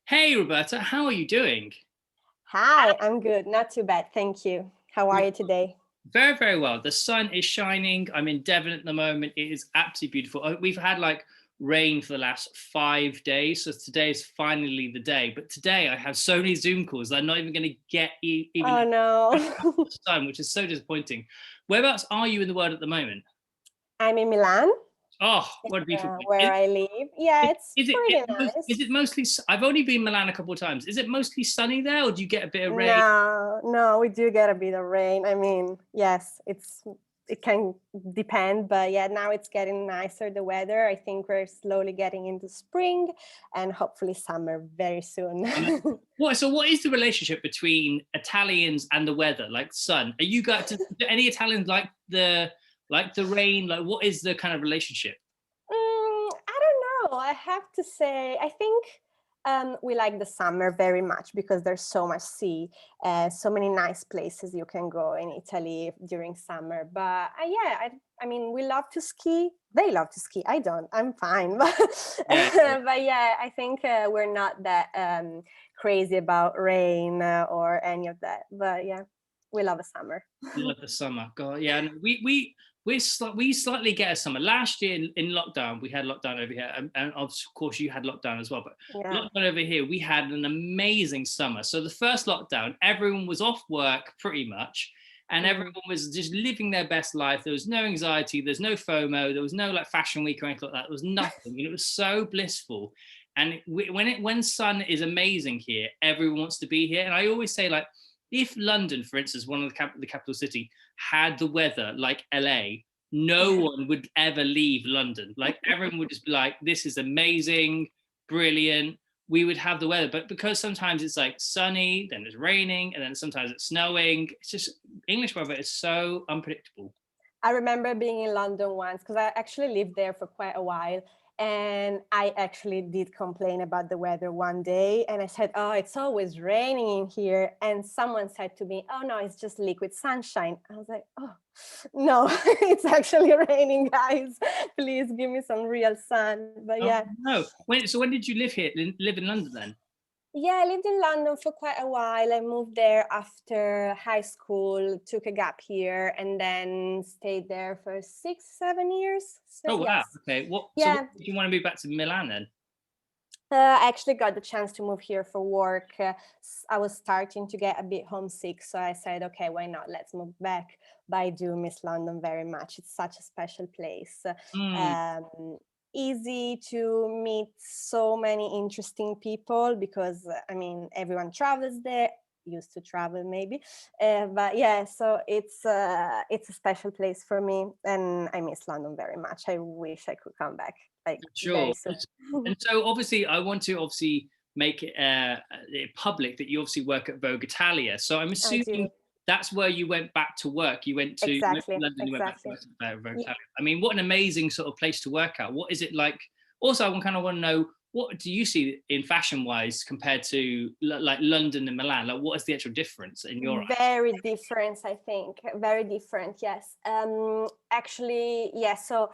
Hey Roberta, how are you doing? Hi, I'm good. Not too bad. Thank you. How are Good. you today? Very, very well. The sun is shining. I'm in Devon at the moment. It is absolutely beautiful. We've had like rain for the last 5 days, so today is finally the day. But today I have so many Zoom calls that I'm not even going to get even Oh no. the sun, which is so disappointing. Whereabouts are you in the world at the moment? I'm in Milan, Oh, what a beautiful place. where I live. Yeah, it's pretty Is nice. it mostly? I've only been Milan a couple of times. Is it mostly sunny there, or do you get a bit of rain? No, no, we do get a bit of rain. I mean, yes, it can depend, but yeah, now it's getting nicer the weather. I think we're slowly getting into spring and hopefully summer very soon. What is the relationship between Italians and the weather, like sun? Are you got to do any Italians like the rain? Like what is the kind of relationship? I don't know. I have to say, I think we like the summer very much because there's so much sea, so many nice places you can go in Italy during summer. But yeah, I mean, we love to ski. They love to ski. I don't. I'm fine. But, Yeah, but yeah, I think we're not that crazy about rain or any of that. But yeah, we love a summer. love the summer. God, yeah. No, we slightly get a summer. Last year in lockdown, we had lockdown over here, and of course you had lockdown as well. But Yeah. lockdown over here, we had an amazing summer. So the first lockdown, everyone was off work pretty much, and Mm. everyone was just living their best life. There was no anxiety, there's no FOMO, there was no like fashion week or anything like that. There was nothing. It was so blissful. And when sun is amazing here, everyone wants to be here. And I always say like if London, for instance, one of the capital city, had the weather like LA, no one would ever leave London. Like everyone would just be like, this is amazing, brilliant. We would have the weather, but because sometimes it's like sunny, then it's raining, and then sometimes it's snowing. It's just English weather is so unpredictable. I remember being in London once because I actually lived there for quite a while. And I actually did complain about the weather one day. And I said, oh, it's always raining in here. And someone said to me, oh, no, it's just liquid sunshine. I was like, oh, no, it's actually raining, guys. Please give me some real sun. But Oh yeah, no! When did you live here? Live in London then? yeah, I lived in London for quite a while. I moved there after high school, took a gap year, and then stayed there for 6, 7 years. So Oh wow! yes, Okay. What yeah. did you want to move back to Milan then? I actually got the chance to move here for work. I was starting to get a bit homesick, so I said, okay, why not? Let's move back. But I do miss London very much. It's such a special place. Mm, Um, Easy to meet so many interesting people because, I mean, everyone travels there. Used to travel maybe, but yeah. So it's a special place for me, and I miss London very much. I wish I could come back like very sure. soon. And so obviously, I want to obviously make it public that you obviously work at Vogue Italia. So I'm I assuming do. that's where you went back to work. You went to Exactly, London. You went back to exactly. work at Vogue Yeah. Italia. I mean, what an amazing sort of place to work at. What is it like? Also, I kind of want to know what do you see in fashion wise compared to like London and Milan? Like, what is the actual difference in your eyes? Very different, I think. Very different, yes. Actually, yes. So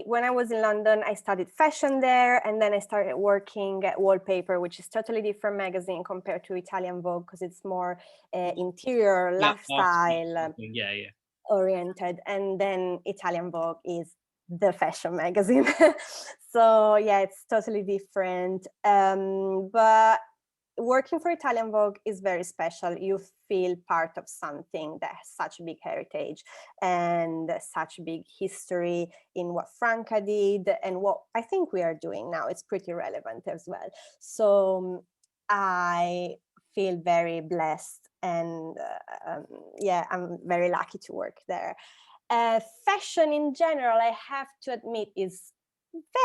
when I was in London, I studied fashion there, and then I started working at Wallpaper, which is totally different magazine compared to Italian Vogue because it's more interior, Like lifestyle yeah, yeah. oriented, and then Italian Vogue is the fashion magazine. So yeah, it's totally different. But working for Italian Vogue is very special. You feel part of something that has such a big heritage and such big history in what Franca did and what I think we are doing now. It's pretty relevant as well. So I feel very blessed and yeah, I'm very lucky to work there. Fashion in general, I have to admit, is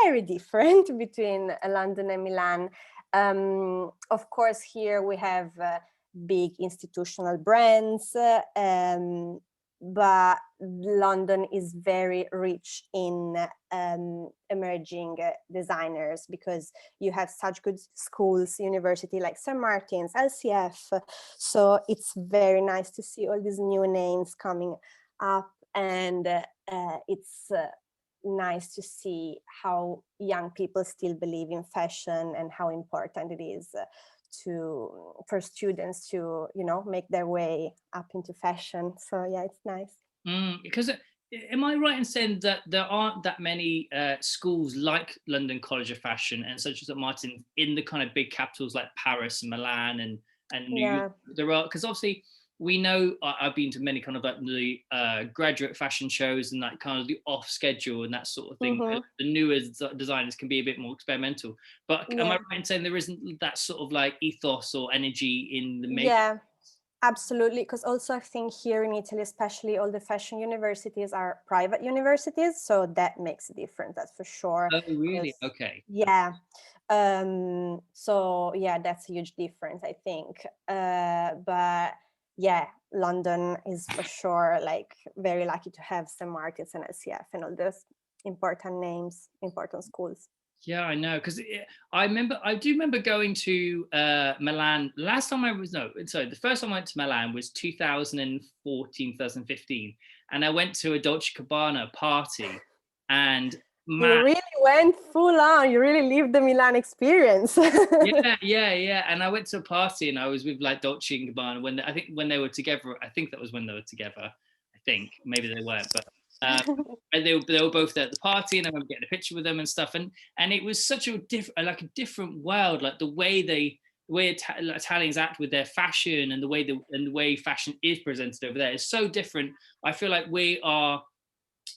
very different between London and Milan. Of course, here we have big institutional brands, but London is very rich in emerging designers because you have such good schools, university like St. Martin's, LCF. So it's very nice to see all these new names coming up, and it's nice to see how young people still believe in fashion and how important it is for students to, you know, make their way up into fashion. So yeah, it's nice. Because am I right in saying that there aren't that many schools like London College of Fashion and such as at Martin in the kind of big capitals like Paris and Milan and New Yeah. York? There are, because obviously we know, I've been to many kind of like the graduate fashion shows and like kind of the off schedule and that sort of thing. Mm-hmm. The newer designers can be a bit more experimental. But am I Yeah. right in saying there isn't that sort of like ethos or energy in the major? Yeah. Absolutely, because also I think here in Italy, especially all the fashion universities are private universities, so that makes a difference, that's for sure. Oh, really? 'Cause, Okay. yeah, so yeah, that's a huge difference, I think. But yeah, London is for sure like very lucky to have St. Martin's and LCF and all those important names, important schools. Yeah, I know, because I do remember going to Milan. Last time I was, no, sorry, the first time I went to Milan was 2014, 2015. And I went to a Dolce Gabbana party and You man, really went full on, you really lived the Milan experience. yeah. And I went to a party and I was with like Dolce and Gabbana I think when they were together, I think that was when they were together. I think maybe they weren't, but and they were both there at the party, and I remember getting a picture with them and stuff. And it was such a different world, like the way Italians act with their fashion and the way fashion is presented over there is so different. I feel like we are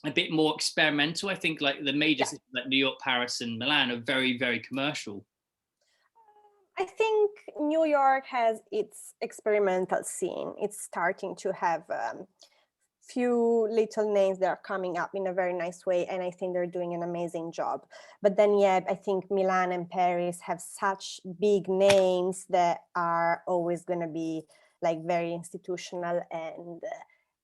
a bit more experimental. I think like the major Yeah. cities like New York, Paris, and Milan are very, very commercial. I think New York has its experimental scene. It's starting to have few little names that are coming up in a very nice way, and I think they're doing an amazing job. But then, yeah, I think Milan and Paris have such big names that are always going to be like very institutional, and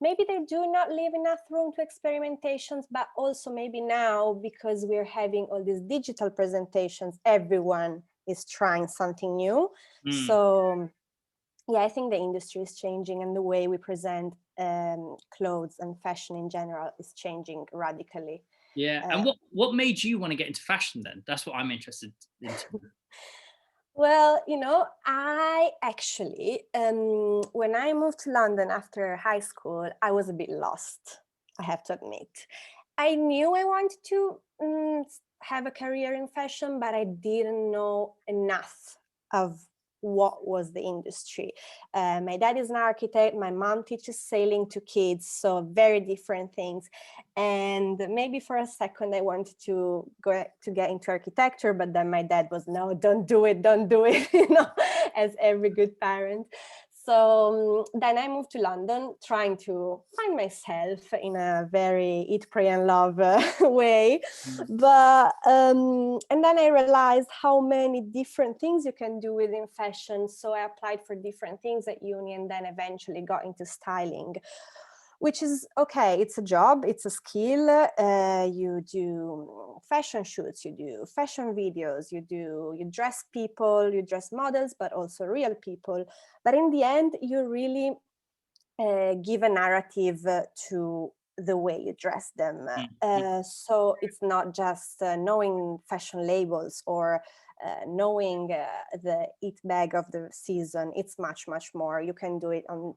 maybe they do not leave enough room to experimentations. But also maybe now, because we're having all these digital presentations, everyone is trying something new. Mm. So yeah, I think the industry is changing, and the way we present clothes and fashion in general is changing radically. Yeah. And what made you want to get into fashion then? That's what I'm interested in. Well, you know, I actually, when I moved to London after high school, I was a bit lost, I have to admit. I knew I wanted to have a career in fashion, but I didn't know enough of what was the industry. My dad is an architect, my mom teaches sailing to kids, so very different things. And maybe for a second I wanted to get into architecture, but then my dad was, no, don't do it, you know, as every good parent. So then I moved to London, trying to find myself in a very eat, pray, and love way. But and then I realized how many different things you can do within fashion. So I applied for different things at uni, and then eventually got into styling, which is okay. It's a job, it's a skill. You do fashion shoots, you do fashion videos, you dress people, you dress models, but also real people. But in the end, you really give a narrative to the way you dress them. So it's not just knowing fashion labels or knowing the it bag of the season. It's much, much more. You can do it on,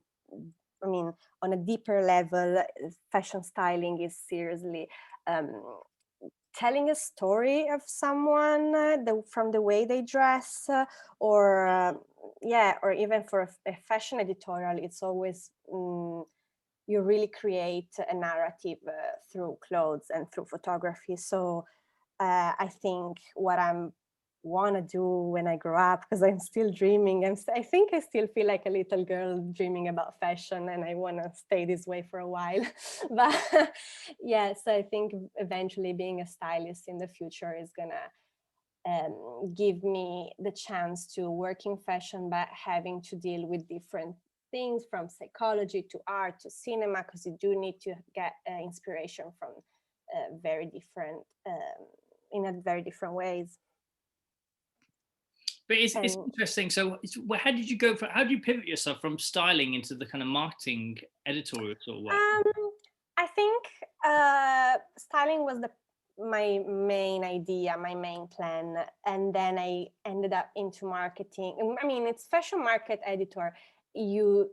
I mean, on a deeper level. Fashion styling is seriously telling a story of someone from the way they dress, or yeah, or even for a fashion editorial, it's always you really create a narrative through clothes and through photography. So I think what I'm want to do when I grow up, because I'm still dreaming. I think I still feel like a little girl dreaming about fashion, and I want to stay this way for a while. But yeah, so I think eventually being a stylist in the future is gonna give me the chance to work in fashion, but having to deal with different things, from psychology to art to cinema, because you do need to get inspiration from very different in a very different ways. But it's And interesting. So, how did you go how do you pivot yourself from styling into the kind of marketing editorial sort of work? I think styling was the my main idea, my main plan, and then I ended up into marketing. I mean, it's fashion market editor. You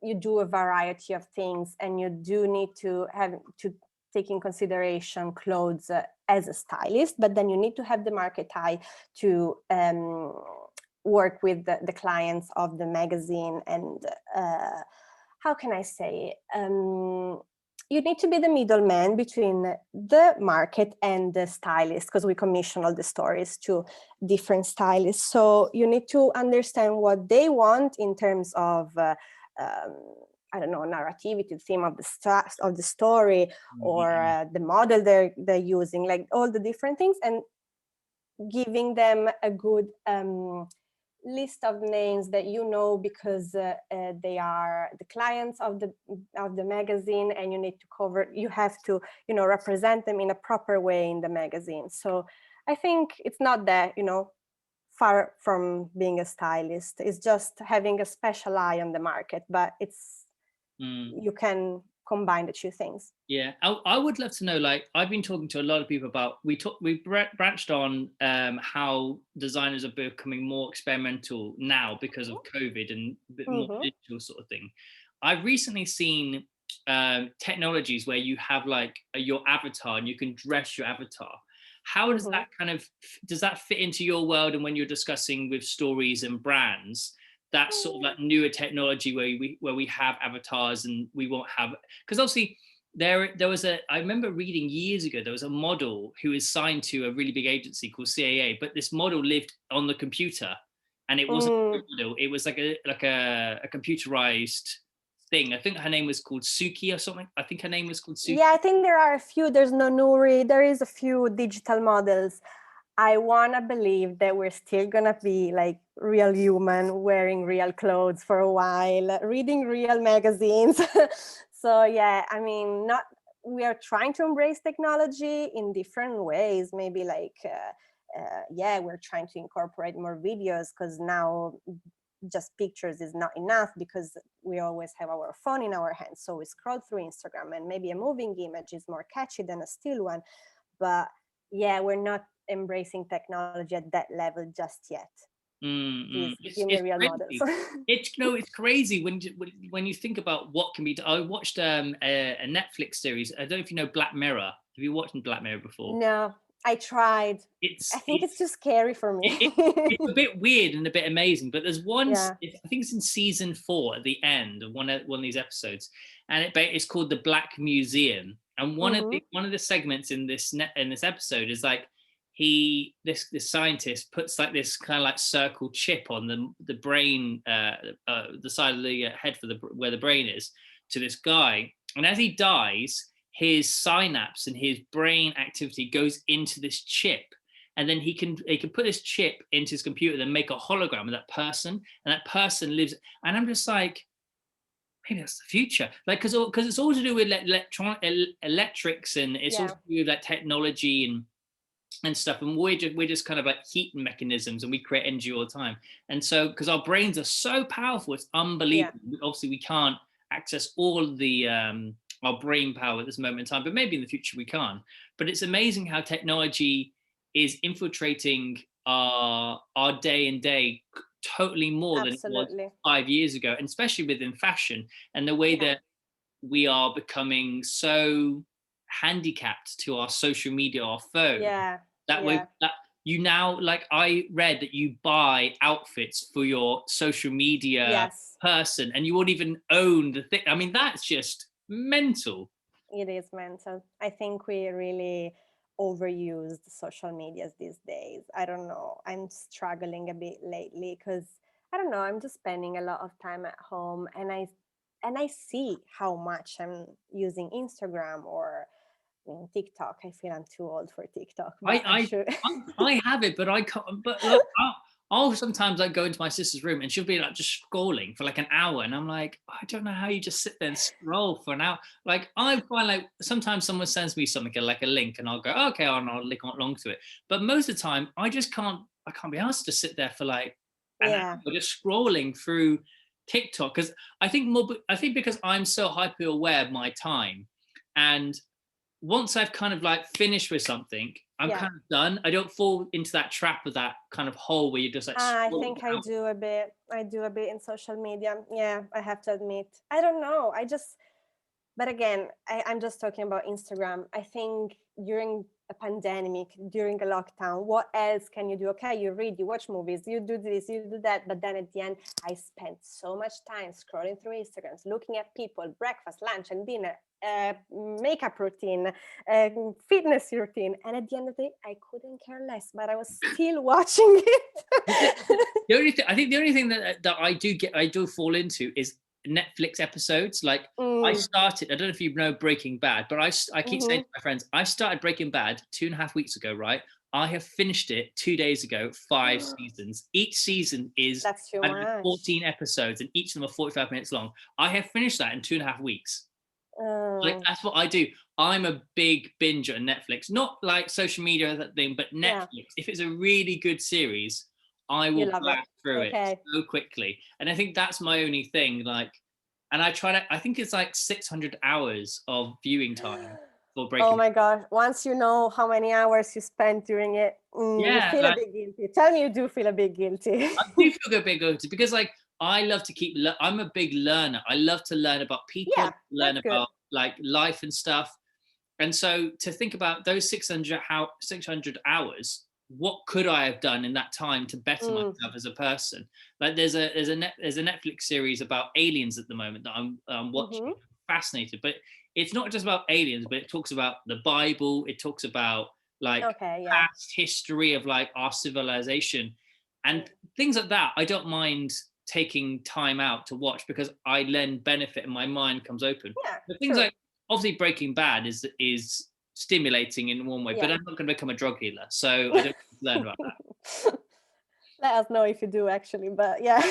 you do a variety of things, and you do need to have to take in consideration clothes as a stylist, but then you need to have the market eye to work with the clients of the magazine, and how can I say, you need to be the middleman between the market and the stylist, because we commission all the stories to different stylists. So you need to understand what they want in terms of, I don't know, narrativity, theme of the story, or the model they're using, like all the different things, and giving them a good list of names that you know, because they are the clients of the magazine, and you have to represent them in a proper way in the magazine. So I think it's not that far from being a stylist. It's just having a special eye on the market, but it's you can combine the two things. Yeah, I would love to know, like, I've been talking to a lot of people about, we branched on how designers are becoming more experimental now because of COVID and a bit more digital sort of thing. I've recently seen technologies where you have like your avatar and you can dress your avatar. How does that does that fit into your world? And when you're discussing with stories and brands, that sort of like newer technology where we have avatars and we won't have, because obviously there was I remember reading years ago, there was a model who was signed to a really big agency called CAA, but this model lived on the computer, and it wasn't a model, it was like a computerized thing. I think her name was called Suki or something. I think her name was called Suki. Yeah, I think there are a few. There's Nonuri. There is a few digital models. I want to believe that we're still going to be like real human, wearing real clothes for a while, reading real magazines. So yeah, I mean, we are trying to embrace technology in different ways. Maybe like, we're trying to incorporate more videos, because now just pictures is not enough, because we always have our phone in our hands. So we scroll through Instagram, and maybe a moving image is more catchy than a still one. But yeah, we're not embracing technology at that level just yet. Give me real models. It's crazy when you think about what can be done. I watched a Netflix series. I don't know if you know Black Mirror. Have you watched Black Mirror before? No, I tried. I think it's too scary for me. It's a bit weird and a bit amazing, but there's one, I think it's in season 4 at the end of one of these episodes, and it's called The Black Museum. And one of the segments in this episode is like, this scientist puts like this kind of like circle chip on the brain, the side of the head for where the brain is, to this guy, and as he dies, his synapse and his brain activity goes into this chip, and then he can put this chip into his computer, then make a hologram of that person, and that person lives. And I'm just like, maybe that's the future, like, because it's all to do with electrics, and it's all to do with like technology and stuff, and we're just kind of like heat mechanisms, and we create energy all the time. And so, because our brains are so powerful, it's unbelievable. Obviously we can't access all the our brain power at this moment in time, but maybe in the future we can. But it's amazing how technology is infiltrating our day and day totally more than it was 5 years ago, and especially within fashion, and the way that we are becoming so handicapped to our social media, our phone. Way that you now, like, I read that you buy outfits for your social media person, and you won't even own the thing. I mean, that's just mental. It is mental. I think we really overuse social medias these days. I don't know. I'm struggling a bit lately, because I don't know, I'm just spending a lot of time at home, and I see how much I'm using Instagram or TikTok. I feel I'm too old for TikTok. But I have it, but I can't. But like, I'll sometimes like go into my sister's room, and she'll be like just scrolling for like an hour, and I'm like, I don't know how you just sit there and scroll for an hour. Like, I find like sometimes someone sends me something like a link, and I'll go, okay, and I'll link along to it. But most of the time, I just can't. I can't be asked to sit there for like an hour just scrolling through TikTok, because I think because I'm so hyper aware of my time, and once I've kind of like finished with something, I'm kind of done. I don't fall into that trap of that kind of hole where you're just like, I think I do a bit. I do a bit in social media. Yeah, I have to admit. I don't know. But again, I'm just talking about Instagram. I think during a pandemic, during a lockdown, what else can you do? Okay, you read, you watch movies, you do this, you do that. But then at the end, I spent so much time scrolling through Instagrams, looking at people, breakfast, lunch, and dinner, makeup routine, fitness routine. And at the end of the day, I couldn't care less, but I was still watching it. The only thing that I do fall into is Netflix episodes. Like I started, I don't know if you know Breaking Bad, but I keep saying to my friends, I started Breaking Bad 2.5 weeks ago, right? I have finished it 2 days ago, 5 seasons. Each season is 14 episodes and each of them are 45 minutes long. I have finished that in 2.5 weeks. Like that's what I do. I'm a big binger on Netflix, not like social media or that thing, but Netflix. If it's a really good series, I will blast through it so quickly. And I think that's my only thing. Like, and I think it's like 600 hours of viewing time for Breaking Bad. Oh my gosh. Once you know how many hours you spent during it, you feel a bit guilty. Tell me you do feel a bit guilty. I do feel a bit guilty because like, I love to I'm a big learner. I love to learn about people, learn about like life and stuff. And so to think about those 600 hours, what could I have done in that time to better myself as a person? Like there's a Netflix series about aliens at the moment that I'm watching. I'm fascinated, but it's not just about aliens, but it talks about the Bible. It talks about like past history of like our civilization and things like that. I don't mind taking time out to watch because I then benefit and my mind comes open. But things like obviously Breaking Bad is stimulating in one way, but I'm not going to become a drug dealer, so I don't learn about that. Let us know if you do actually, but yeah.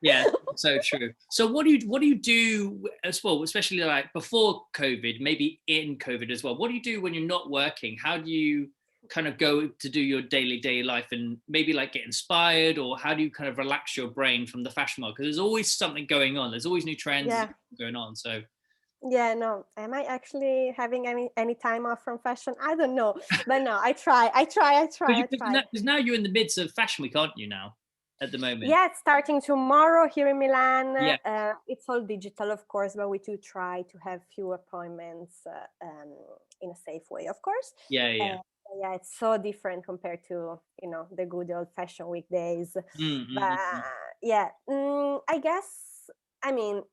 Yeah, so true. So what do you do as well, especially like before COVID, maybe in COVID as well? What do you do when you're not working? How do you kind of go to do your daily life and maybe like get inspired, or how do you kind of relax your brain from the fashion world? Because there's always something going on. There's always new trends going on. So yeah, no, am I actually having any time off from fashion? I don't know, but no, I try. Because now you're in the midst of Fashion Week, aren't you now? At the moment. Yeah, it's starting tomorrow here in Milan. It's all digital, of course, but we do try to have few appointments in a safe way, of course. Yeah, it's so different compared to the good old Fashion Week days. But I guess, I mean,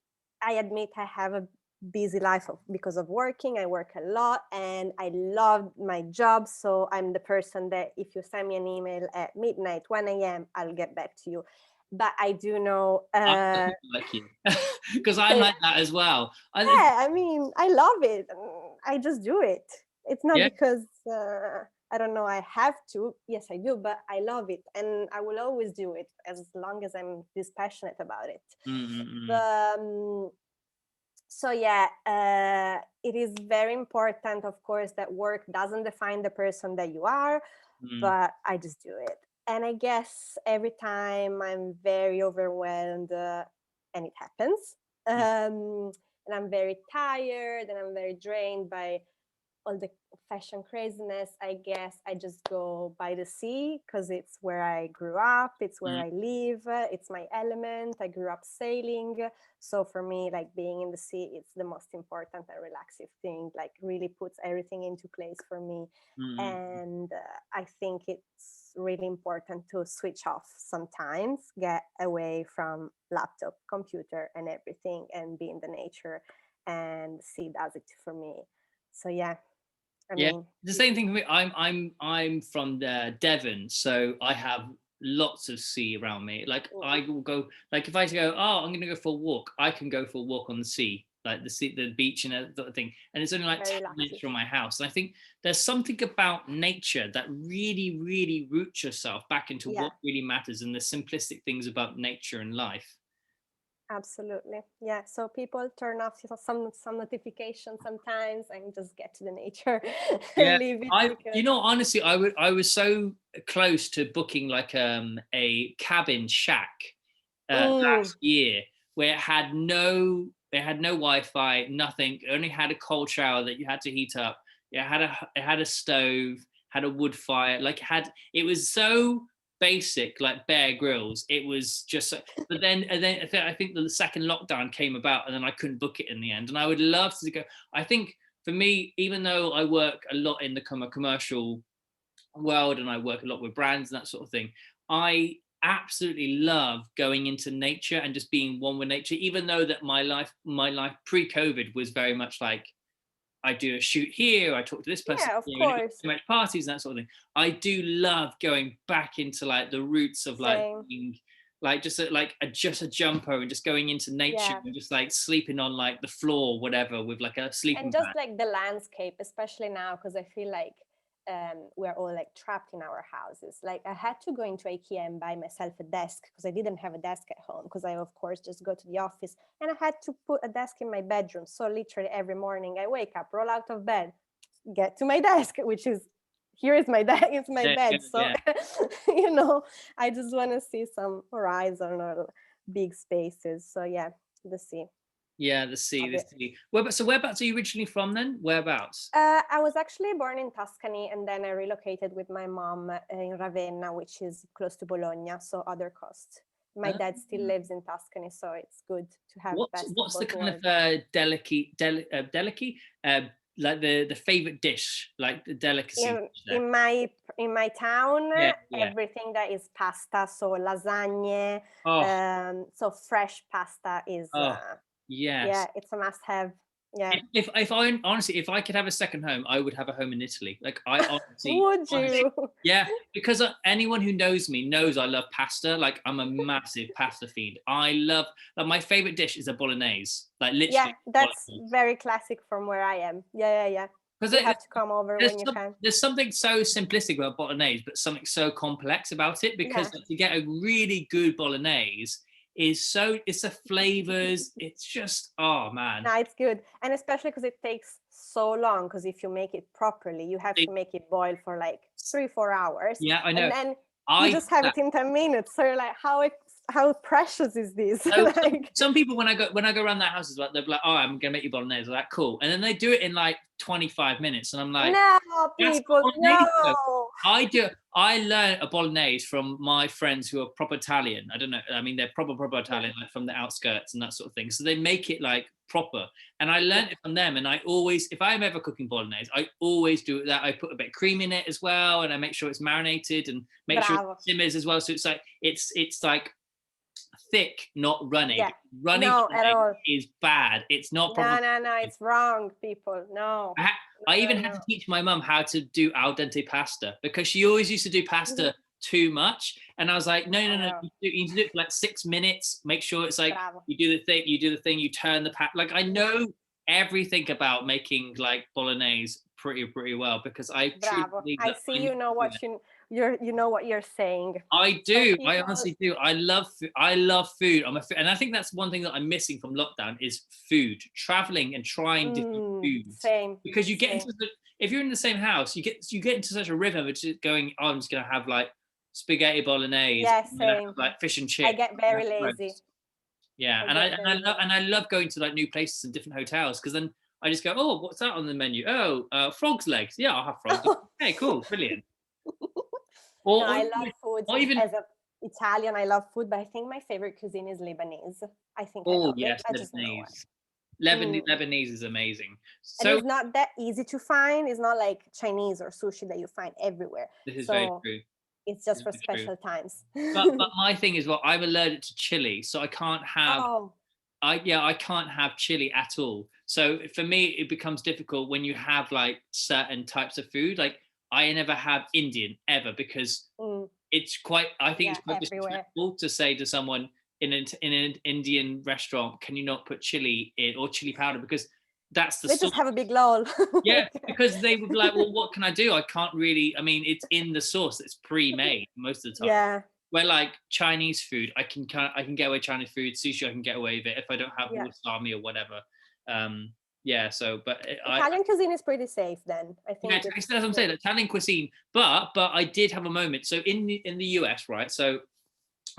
I admit I have a busy life because of working. I work a lot and I love my job, so I'm the person that if you send me an email at midnight 1 a.m. I'll get back to you. But I do know I like you because I'm like that as well. I mean, I love it. I just do it. It's not because I don't know, I have to. Yes, I do, but I love it and I will always do it as long as I'm this passionate about it. So it is very important, of course, that work doesn't define the person that you are, but I just do it. And I guess every time I'm very overwhelmed, and it happens, and I'm very tired and I'm very drained by all the fashion craziness, I guess I just go by the sea because it's where I grew up, it's where I live, it's my element. I grew up sailing, so for me, like being in the sea, it's the most important and relaxing thing. Like really puts everything into place for me, and I think it's really important to switch off sometimes, get away from laptop, computer, and everything, and be in the nature. And sea does it for me. So I mean, the same thing for me. I'm from Devon, so I have lots of sea around me. Like I will go, like if I go, I'm going to go for a walk, I can go for a walk on the sea, like the sea, the beach and that thing. And it's only like 10 minutes from my house. And I think there's something about nature that really, really roots yourself back into what really matters and the simplistic things about nature and life. Absolutely. Yeah. So people turn off some notifications sometimes and just get to the nature and leave it. Honestly, I was so close to booking like a cabin shack last year where it had no It had no Wi-Fi, nothing. It only had a cold shower that you had to heat up. It had a stove, had a wood fire. Like it was so basic, like Bear Grylls. It was just. But then I think the second lockdown came about, and then I couldn't book it in the end. And I would love to go. I think for me, even though I work a lot in the commercial world and I work a lot with brands and that sort of thing, I absolutely love going into nature and just being one with nature. Even though that my life pre-COVID was very much like, I do a shoot here, I talk to this person, Yeah, of here, and course. so much parties and that sort of thing. I do love going back into like the roots of like Same. being, like just a jumper and just going into nature Yeah. and just like sleeping on like the floor, whatever, with like a sleeping And just bag. like the landscape, especially now, because I feel like we're all like trapped in our houses. Like I had to go into IKEA and buy myself a desk because I didn't have a desk at home, because I of course just go to the office, and I had to put a desk in my bedroom. So literally every morning I wake up, roll out of bed, get to my desk, which is, here is my desk, it's my bed. So Yeah. you know, I just want to see some horizon or big spaces. So yeah, the sea. Yeah, the sea, Love the it. sea. Whereabouts are you originally from then? Whereabouts? I was actually born in Tuscany, and then I relocated with my mom in Ravenna, which is close to Bologna, so other coast. My dad still lives in Tuscany, so it's good to have best of What's the both kind worlds. of delicacy, like the favorite dish, like the delicacy dish there? In my town, Yeah, yeah. everything that is pasta, so lasagne, Oh, so fresh pasta is oh, yes. yeah, it's a must have. Yeah. If I honestly, if I could have a second home, I would have a home in Italy. Like I Would honestly, you? yeah, because anyone who knows me knows I love pasta. Like I'm a massive pasta fiend. I love, like my favorite dish is a bolognese. Like Yeah, literally that's bolognese. very classic from where I am. Yeah. Because You have to come over when you can. there's something so simplistic about bolognese, but something so complex about it. Because Yeah. like, to get a really good bolognese it's the flavors. It's just, oh man. No, it's good. And especially because it takes so long, because if you make it properly, you have to make it boil for like 3-4 hours. Yeah, I know. And then you I just have it in 10 minutes. So you're like, how precious is this? So Like, some people when I go around their houses, like they're like, "Oh, I'm gonna make you bolognese." Like, cool, and then they do it in like 25 minutes, and I'm like, no, "That's people, not bolognese." Though. no. I learned a bolognese from my friends who are proper Italian. I don't know. I mean, they're proper Italian, like from the outskirts and that sort of thing. So they make it like proper, and I learned it from them. And I always, if I'm ever cooking bolognese, I always do that. I put a bit of cream in it as well, and I make sure it's marinated and make sure it Bravo. simmers as well. So it's like thick, not runny. Yeah. Runny No, at all. is bad. It's not proper. No, it's wrong, people. No. I even No. had to teach my mum how to do al dente pasta, because she always used to do pasta too much, and I was like, no, you need to do it for like 6 minutes. Make sure it's like Bravo. you do the thing, you turn the pat. Like I know everything about making like bolognese pretty well, because I truly Bravo. believe I that see you know what you know what you're saying. I So do. I people, honestly do. I love food. And I think that's one thing that I'm missing from lockdown is food. Traveling and trying different foods. same. Because you get Same. into if you're in the same house, you get into such a rhythm of just going, oh, I'm just gonna have like spaghetti bolognese, Yeah, I'm gonna have, same. like fish and I chips. get very lazy. Yeah, and I love going to like new places and different hotels, because then I just go, oh, what's that on the menu? Oh, frog's legs. Yeah, I'll have frogs. Okay, cool, brilliant. No, I love food. or even As an Italian, I love food, but I think my favorite cuisine is Lebanese. I think I oh love it. yes, I just don't know why. Lebanese is amazing. And So it's not that easy to find. It's not like Chinese or sushi that you find everywhere. this is very So true. it's just for This is very true. special times. But my thing is, well, I'm allergic to chili, so I can't have Oh, I can't have chili at all. So for me, it becomes difficult when you have like certain types of food. Like I never have Indian ever, because it's quite. I think it's quite everywhere. disrespectful to say to someone in an Indian restaurant, "Can you not put chili in or chili powder?" Because that's the They just have a big lol. yeah, because they would be like, well, what can I do? I can't really. I mean, it's in the sauce. It's pre-made most of the time. Yeah. Where like Chinese food, I can get away with Chinese food. Sushi, I can get away with it if I don't have wasabi or whatever. Yeah. So, but Italian cuisine is pretty safe then. I think. Yeah, that's what I'm saying. Italian cuisine, but I did have a moment. So in the US, right? So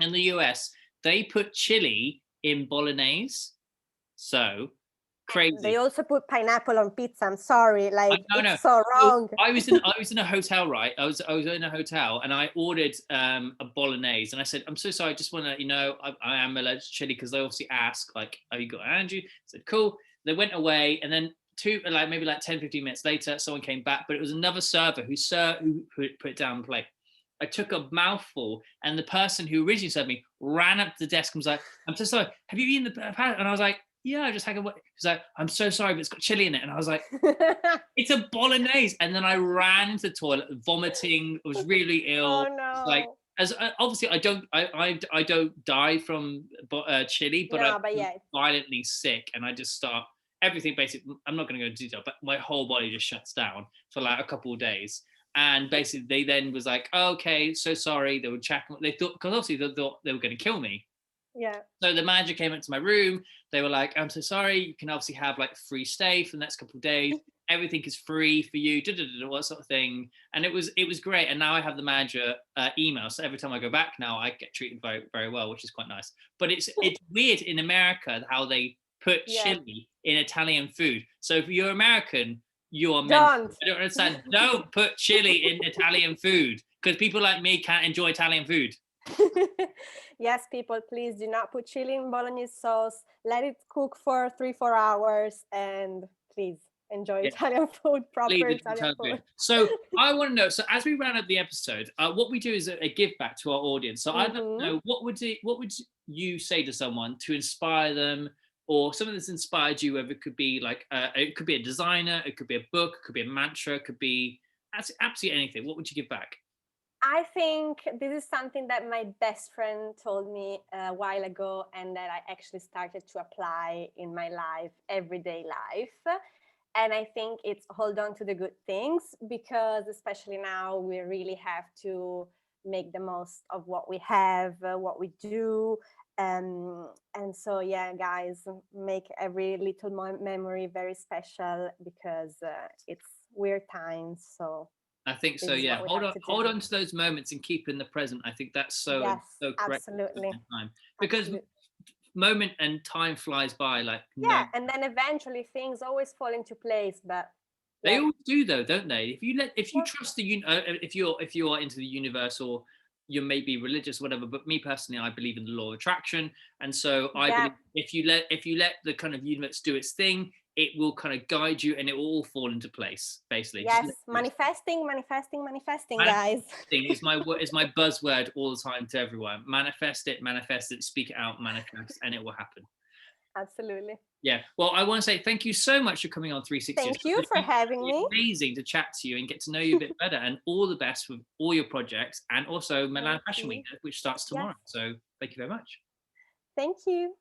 in the US, they put chili in bolognese, So crazy. They also put pineapple on pizza. I'm sorry, like No. it's so wrong. I was in a hotel, right? I was in a hotel, and I ordered a bolognese, and I said, "I'm so sorry, I just want to let you know I am allergic to chili," because they obviously ask like, "Have you got an allergy?" I said, "Cool." They went away, and then maybe 10, 15 minutes later, someone came back, but it was another server who put it down on the plate. I took a mouthful, and the person who originally served me ran up to the desk and was like, "I'm so sorry. Have you eaten the palate?" And I was like, "Yeah, I just had a." He's like, "I'm so sorry, but it's got chili in it." And I was like, "It's a bolognese." And then I ran into the toilet, vomiting. I was really ill. Oh no. Like, as obviously, I don't die from chili, but No, I'm but yeah. violently sick, and I just start everything. Basically, I'm not going to go into detail, but my whole body just shuts down for like a couple of days. And basically, they then was like, oh, "Okay, so sorry." They would check. They thought, because obviously they thought they were going to kill me. Yeah. So the manager came into my room. They were like, "I'm so sorry. You can obviously have like free stay for the next couple of days. Everything is free for you." What sort of thing. And it was great. And now I have the manager email. So every time I go back now, I get treated very, very well, which is quite nice. But it's weird in America how they put chili in Italian food. So if you're American, you're meant. I don't understand. Don't put chili in Italian food, because people like me can't enjoy Italian food. Yes, people, please do not put chili in bolognese sauce. Let it cook for 3-4 hours, and please enjoy Italian food, proper Italian food. So I want to know, so as we round up the episode, what we do is a give back to our audience. So I'd like to know, what would you say to someone to inspire them, or something that's inspired you, whether it could be like it could be a designer, it could be a book, it could be a mantra, it could be absolutely anything. What would you give back? I think this is something that my best friend told me a while ago, and that I actually started to apply in my life, everyday life. And I think it's hold on to the good things, because especially now we really have to make the most of what we have, what we do. And so, yeah, guys, make every little memory very special, because it's weird times. So I think so. Yeah, hold on to those moments and keep in the present. I think that's so correct. Absolutely. Because moment and time flies by like and then eventually things always fall into place. But they always do, though, don't they? If you trust the if you're into the universe, or you may be religious, whatever. But me personally, I believe in the law of attraction, and so I believe if you let the kind of universe do its thing, it will kind of guide you, and it will all fall into place, basically. Yes, manifesting, guys. Is my buzzword all the time to everyone. Manifest it, speak it out, manifest, and it will happen. Absolutely. Yeah. Well, I want to say thank you so much for coming on 360. Thank you for having me. Amazing to chat to you and get to know you a bit better, and all the best with all your projects, and also Milan Fashion Week, which starts tomorrow. So thank you very much. Thank you.